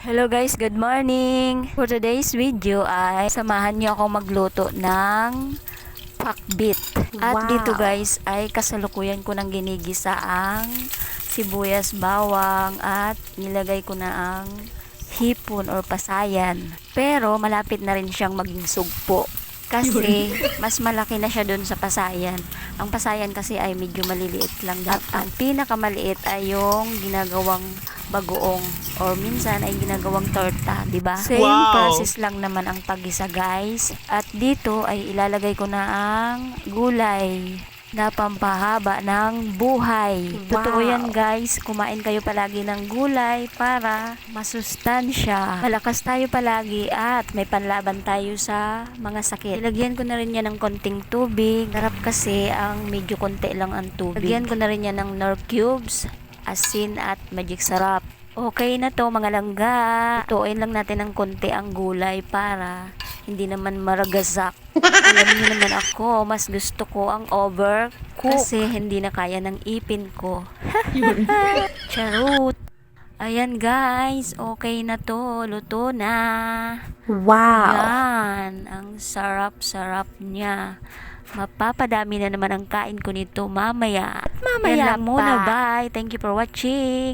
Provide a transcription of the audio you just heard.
Hello guys, good morning! For today's video ay samahan niyo ako magluto ng pakbit. At Wow. dito guys ay kasalukuyan ko ng ginigisa ang sibuyas, bawang at nilagay ko na ang hipon or pasayan. Pero malapit na rin siyang maging sugpo. Kasi mas malaki na siya dun sa pasayan. Ang pasayan kasi ay medyo maliliit lang dapat. Ang pinakamaliit ay yung ginagawang bagoong or minsan ay ginagawang torta, 'di ba? Same process lang naman ang paggisa, guys. At dito ay ilalagay ko na ang gulay na pampahaba ng buhay. Wow. Totoo yan, guys. Kumain kayo palagi ng gulay para masustansya. Malakas tayo palagi at may panlaban tayo sa mga sakit. Ilagyan ko na rin yan ng konting tubig. Sarap kasi ang medyo konti lang ang tubig. Lagyan ko na rin yan ng Knorr cubes, asin at magic sarap. Okay na to mga langga. Tutuin lang natin ng konti ang gulay para hindi naman maragasak. Alam niyo naman ako, mas gusto ko ang overcook kasi hindi na kaya ng ipin ko. Charot! Ayan guys, okay na to. Luto na. Wow. Yan, ang sarap-sarap niya. Mapapadami na naman ang kain ko nito mamaya. Yan lang muna, bye. Thank you for watching.